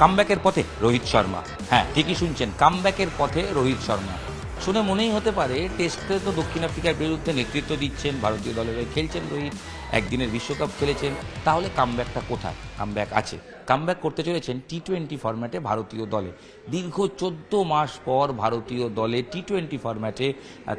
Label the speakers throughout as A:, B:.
A: কামব্যাকের পথে রোহিত শর্মা। হ্যাঁ, ঠিকই শুনছেন, কামব্যাকের পথে রোহিত শর্মা। শুনে মনেই হতে পারে টেস্টে তো দক্ষিণ আফ্রিকার বিরুদ্ধে নেতৃত্ব দিচ্ছেন, ভারতীয় দলের হয়ে খেলছেন রোহিত, একদিনের বিশ্বকাপ খেলেছেন, তাহলে কামব্যাকটা কোথায়? কামব্যাক আছে, কামব্যাক করতে চলেছেন টি-20 ফরম্যাটে ভারতীয় দলে। দীর্ঘ 14 মাস পর ভারতীয় দলে টি-20 ফরম্যাটে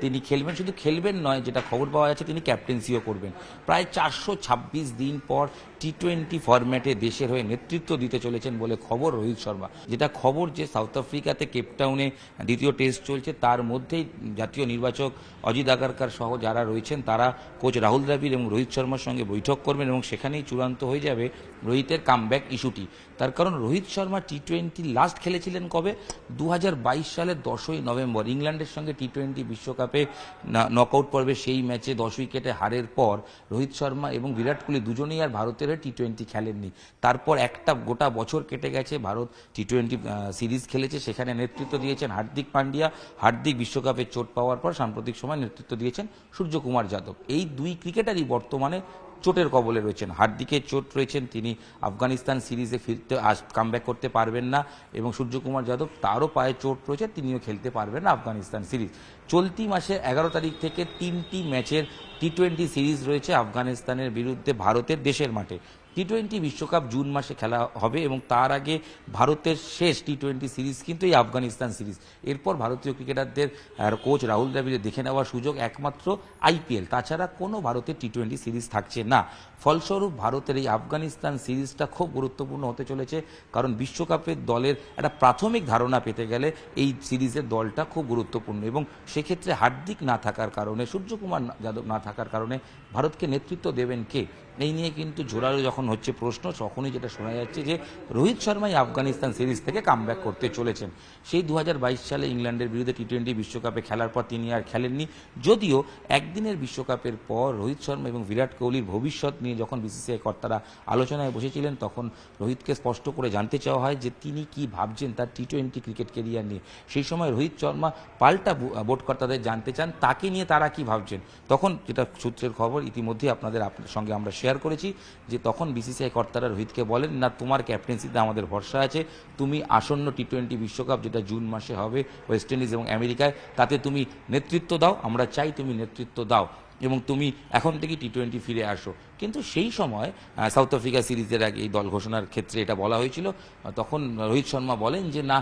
A: তিনি খেলবেন। শুধু খেলবেন নয়, যেটা খবর পাওয়া যাচ্ছে তিনি ক্যাপ্টেন্সিও করবেন। প্রায় 426 দিন পর টি-20 ফরম্যাটে দেশের হয়ে নেতৃত্ব দিতে চলেছেন বলে খবর রোহিত শর্মা। যেটা খবর যে সাউথ আফ্রিকাতে কেপটাউনে দ্বিতীয় টেস্ট চলছে, তার মধ্যেই জাতীয় নির্বাচক অজিত আগারকার সহ যারা রয়েছেন তারা কোচ রাহুল দ্রাবিড় এবং রোহিত শর্মার সঙ্গে বৈঠক করবেন এবং সেখানেই চূড়ান্ত হয়ে যাবে রোহিতের কামব্যাক ইস্যুটি। তার কারণ রোহিত শর্মা টি-20 লাস্ট খেলেছিলেন কবে? 2022 সালের 10ই নভেম্বর ইংল্যান্ডের সঙ্গে টি-20 বিশ্বকাপে নকআউট পর্বে সেই ম্যাচে 10 উইকেটে হারের পর রোহিত শর্মা এবং বিরাট কোহলি দুজনেই আর ভারতের হয়ে টি-20 খেলেননি। তারপর একটা গোটা বছর কেটে গেছে, ভারত টি-20 সিরিজ খেলেছে, সেখানে নেতৃত্ব দিয়েছেন হার্দিক পান্ডিয়া। হার্দিক বিশ্বকাপে চোট পাওয়ার পর সাম্প্রতিক সময় নেতৃত্ব দিয়েছেন সূর্যকুমার যাদব। এই দুই ক্রিকেটারই বর্তমানে চোটের কবলে রয়েছেন। হার্দিকের চোট রয়েছেন, তিনি আফগানিস্তান সিরিজে ফিরতে কামব্যাক করতে পারবেন না, এবং সূর্যকুমার যাদব তারও পায়ে চোট রয়েছে, তিনিও খেলতে পারবেন না আফগানিস্তান সিরিজ। চলতি মাসের 11 তারিখ থেকে 3টি ম্যাচের টি-20 সিরিজ রয়েছে আফগানিস্তানের বিরুদ্ধে ভারতের দেশের মাঠে। টি-20 বিশ্বকাপ জুন মাসে খেলা হবে এবং তার আগে ভারতের শেষ টি-20 সিরিজ কিন্তু এই আফগানিস্তান সিরিজ। এরপর ভারতীয় ক্রিকেটারদের কোচ রাহুল দ্রাবিড়ের দেখে নেওয়ার সুযোগ একমাত্র আইপিএল, তাছাড়া কোনো ভারতের টি-20 সিরিজ থাকছে না। ফলস্বরূপ ভারতের এই আফগানিস্তান সিরিজটা খুব গুরুত্বপূর্ণ হতে চলেছে, কারণ বিশ্বকাপের দলের একটা প্রাথমিক ধারণা পেতে গেলে এই সিরিজের দলটা খুব গুরুত্বপূর্ণ, এবং সেক্ষেত্রে হার্দিক না থাকার কারণে, সূর্যকুমার যাদব না থাকার কারণে ভারতকে নেতৃত্ব দেবেন কে? এই নিয়ে কিন্তু জোরালো যখন হচ্ছে প্রশ্ন, তখনই যেটা শোনা যাচ্ছে যে রোহিত শর্মাই আফগানিস্তান সিরিজ থেকে কামব্যাক করতে চলেছেন। সেই 2022 সালে ইংল্যান্ডের বিরুদ্ধে টি-20 বিশ্বকাপে খেলার পর তিনি আর খেলেননি। যদিও একদিনের বিশ্বকাপের পর রোহিত শর্মা এবং বিরাট কোহলির ভবিষ্যৎ নিয়ে যখন বিসিসিআই কর্তারা আলোচনায় বসেছিলেন, তখন রোহিতকে স্পষ্ট করে জানতে চাওয়া হয় যে তিনি কি ভাবছেন তার টি-20 ক্রিকেট কেরিয়ার নিয়ে। সেই সময় রোহিত শর্মা পাল্টা বোর্ড কর্তাদের জানতে চান তাকে নিয়ে তারা কি ভাবছেন। তখন যেটা সূত্রের খবর ইতিমধ্যে আপনাদের সঙ্গে আমরা শেয়ার করেছি, যে তখন বিসিসিআই কর্তারা রোহিতকে বলেন, না তোমার ক্যাপ্টেন্সিতে আমাদের ভরসা আছে, তুমি আসন্ন টি-20 বিশ্বকাপ যেটা জুন মাসে হবে ওয়েস্ট ইন্ডিজ এবং আমেরিকায়, তাতে তুমি নেতৃত্ব দাও, আমরা চাই তুমি নেতৃত্ব দাও এবং তুমি এখন থেকে টি-20 ফিরে আসো। কিন্তু সেই সময় সাউথ আফ্রিকা সিরিজের আগে এই দল ঘোষণার ক্ষেত্রে এটা বলা হয়েছিল, তখন রোহিত শর্মা বলেন যে না,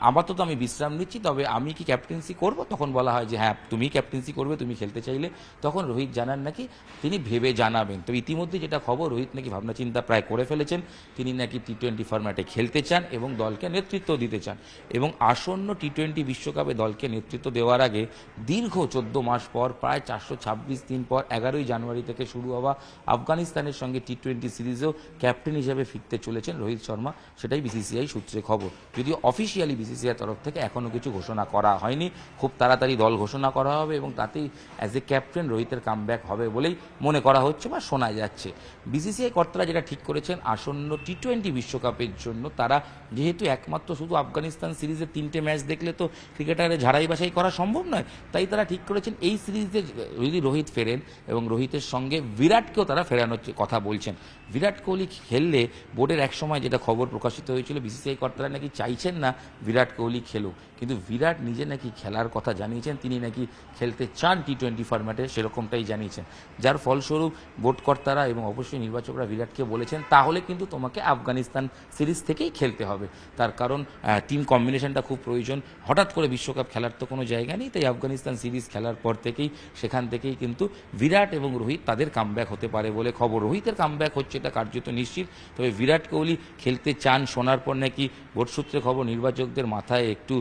A: আপাতত আমি বিশ্রাম নিচ্ছি, তবে আমি কি ক্যাপ্টেন্সি করব? তখন বলা হয় যে হ্যাঁ, তুমি ক্যাপ্টেন্সি করবে, তুমি খেলতে চাইলে। তখন রোহিত জানান নাকি তিনি ভেবে জানাবেন। তো ইতিমধ্যে যেটা খবর, রোহিত নাকি ভাবনা চিন্তা প্রায় করে ফেলেছেন, তিনি নাকি টি-20 ফরম্যাটে খেলতে চান এবং দলকে নেতৃত্ব দিতে চান, এবং আসন্ন টি-20 বিশ্বকাপে দলকে নেতৃত্ব দেওয়ার আগে দীর্ঘ 14 মাস পর, প্রায় 426 দিন পর 11ই জানুয়ারি থেকে শুরু হওয়া আফগানিস্তানের সঙ্গে টি-20 সিরিজেও ক্যাপ্টেন হিসেবে ফিরতে চলেছেন রোহিত শর্মা। সেটাই বিসিসিআই সূত্রে খবর। যদিও অফিসিয়ালি বিসিসিআই তরফ থেকে এখনও কিছু ঘোষণা করা হয়নি, খুব তাড়াতাড়ি দল ঘোষণা করা হবে এবং তাতেই অ্যাজ এ ক্যাপ্টেন রোহিতের কামব্যাক হবে বলেই মনে করা হচ্ছে বা শোনা যাচ্ছে। বিসিসিআই কর্তারা যেটা ঠিক করেছেন, আসন্ন টি-20 বিশ্বকাপের জন্য তারা যেহেতু একমাত্র শুধু আফগানিস্তান সিরিজের 3টে ম্যাচ দেখলে তো ক্রিকেটারের ঝাড়াই বাছাই করা সম্ভব নয়, তাই তারা ঠিক করেছেন এই সিরিজে যদি রোহিত ফেরেন এবং রোহিতের সঙ্গে বিরাটকেও তারা ফেরানোর কথা বলছেন। বিরাট কোহলি খেললে বোর্ডের এক সময় যেটা খবর প্রকাশিত হয়েছিল, বিসিসিআই কর্তারা নাকি চাইছেন না বিরাট কোহলি খেলুক, কিন্তু বিরাট নিজে নাকি খেলার কথা জানিয়েছেন, তিনি নাকি খেলতে চান টি-20 ফরম্যাটে, সেরকমটাই জানিয়েছেন। যার ফলস্বরূপ বোর্ড কর্তারা এবং অবশ্যই নির্বাচকরা বিরাটকে বলেছেন তাহলে কিন্তু তোমাকে আফগানিস্তান সিরিজ থেকেই খেলতে হবে, তার কারণ টিম কম্বিনেশনটা খুব প্রয়োজন। হঠাৎ করে বিশ্বকাপ খেলার তো কোনো জায়গা নেই, তাই আফগানিস্তান সিরিজ খেলার পর থেকেই সেখান থেকেই কিন্তু বিরাট এবং রোহিত তাদের কামব্যাক হতে পারে বলে খবর। রোহিতের কামব্যাক হচ্ছে এটা কার্যত নিশ্চিত, তবে বিরাট কোহলি খেলতে চান শোনার পর নাকি বোর্ড সূত্রে খবর নির্বাচকদের মাথায় একটু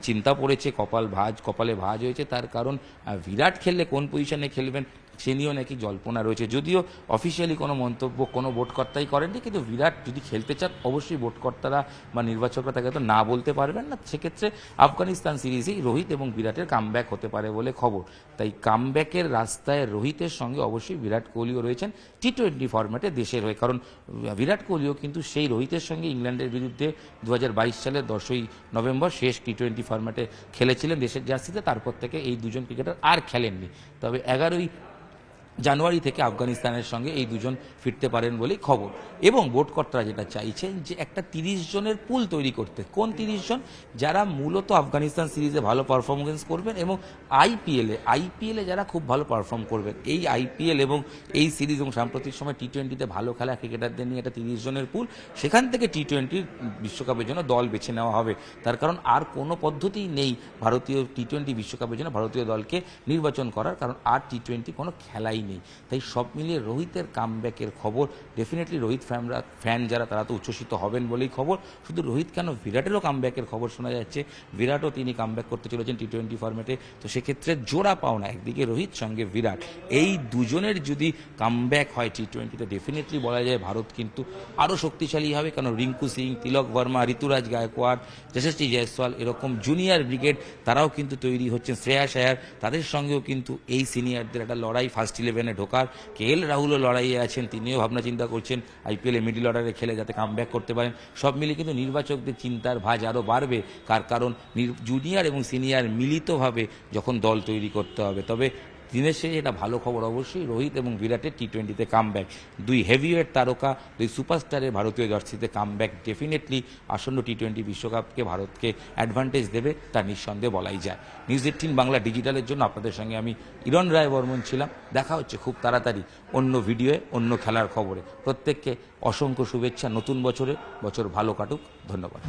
A: চিন্তা পড়েছে, কপালে ভাঁজ হয়েছে। তার কারণ বিরাট খেললে কোন পজিশনে খেলবেন সে নিয়েও নাকি জল্পনা রয়েছে। যদিও অফিসিয়ালি কোনো মন্তব্য কোনো বোর্ডকর্তাই করেননি, কিন্তু বিরাট যদি খেলতে চান অবশ্যই বোর্ডকর্তারা বা নির্বাচকরা তাকে তো না বলতে পারবেন না। সেক্ষেত্রে আফগানিস্তান সিরিজেই রোহিত এবং বিরাটের কামব্যাক হতে পারে বলে খবর। তাই কামব্যাকের রাস্তায় রোহিতের সঙ্গে অবশ্যই বিরাট কোহলিও রয়েছেন টি-20 ফরম্যাটে দেশের হয়ে, কারণ বিরাট কোহলিও কিন্তু সেই রোহিতের সঙ্গে ইংল্যান্ডের বিরুদ্ধে 2022 সালের 10ই নভেম্বর শেষ টি-20 ফরম্যাটে খেলেছিলেন দেশের জার্সিতে। তারপর থেকে এই দুজন ক্রিকেটার আর খেলেননি। তবে 11ই জানুয়ারি থেকে আফগানিস্তানের সঙ্গে এই দুজন ফিরতে পারেন বলেই খবর। এবং বোর্ডকর্তারা যেটা চাইছেন যে একটা 30 জনের পুল তৈরি করতে। কোন 30 জন? যারা মূলত আফগানিস্তান সিরিজে ভালো পারফরমেন্স করবেন এবং আইপিএলে যারা খুব ভালো পারফর্ম করবেন। এই আইপিএল এবং এই সিরিজ এবং সাম্প্রতিক সময় টি-20তে ভালো খেলা ক্রিকেটারদের নিয়ে একটা 30 জনের পুল, সেখান থেকে টি-20 বিশ্বকাপের জন্য দল বেছে নেওয়া হবে। তার কারণ আর কোনো পদ্ধতিই নেই ভারতীয় টি-20 বিশ্বকাপের জন্য ভারতীয় দলকে নির্বাচন করার, কারণ আর টি-20 কোনো খেলাই নেই। তাই সব মিলিয়ে রোহিতের কামব্যাকের খবর, ডেফিনেটলি রোহিত ফ্যান যারা তারা তো উচ্ছ্বসিত হবেন বলেই খবর। শুধু রোহিত কেন, বিরাটেরও কামব্যাকের খবর শোনা যাচ্ছে। বিরাটও তিনি কামব্যাক করতে চলেছেন টি-20 ফরম্যাটে। তো সেক্ষেত্রে জোড়া পাওনা, একদিকে রোহিত সঙ্গে বিরাট, এই দুজনের যদি কামব্যাক হয় টি-20তে, ডেফিনেটলি বলা যায় ভারত কিন্তু আরও শক্তিশালী হবে। কারণ রিঙ্কু সিং, তিলক বর্মা, ঋতুরাজ গায়কোয়াড়, যশস্বী জয়সওয়াল এরকম জুনিয়র ব্রিগেড তারাও কিন্তু তৈরি হচ্ছেন। শ্রেয়াস আয়ার, তাদের সঙ্গেও কিন্তু এই সিনিয়রদের একটা লড়াই ফার্স্ট 11-এ ঢোকার। কেএল রাহুলও লড়াইয়ে আছেন, তিনিও ভাবনা চিন্তা করছেন আইপিএলে মিডল অর্ডারে খেলে যাতে কামব্যাক করতে পারেন। সব মিলিয়ে কিন্তু নির্বাচকদের চিন্তার ভাঁজ আরও বাড়বে। কারণ জুনিয়র এবং সিনিয়র মিলিতভাবে যখন দল তৈরি করতে হবে। তবে দিনের শেষে এটা ভালো খবর অবশ্যই, রোহিত এবং বিরাটের টি-20তে কামব্যাক। দুই হেভিওয়েট তারকা, দুই সুপারস্টারের ভারতীয় জার্সিতে কামব্যাক ডেফিনেটলি আসন্ন টি-20 বিশ্বকাপকে ভারতকে অ্যাডভান্টেজ দেবে, তা নিঃসন্দেহে বলাই যায়। নিউজ 18 বাংলা ডিজিটালের জন্য আপনাদের সঙ্গে আমি ইরণ রায় বর্মন ছিলাম। দেখা হচ্ছে খুব তাড়াতাড়ি অন্য ভিডিওয়ে, অন্য খেলার খবরে। প্রত্যেককে অসংখ্য শুভেচ্ছা নতুন বছরে, বছর ভালো কাটুক। ধন্যবাদ।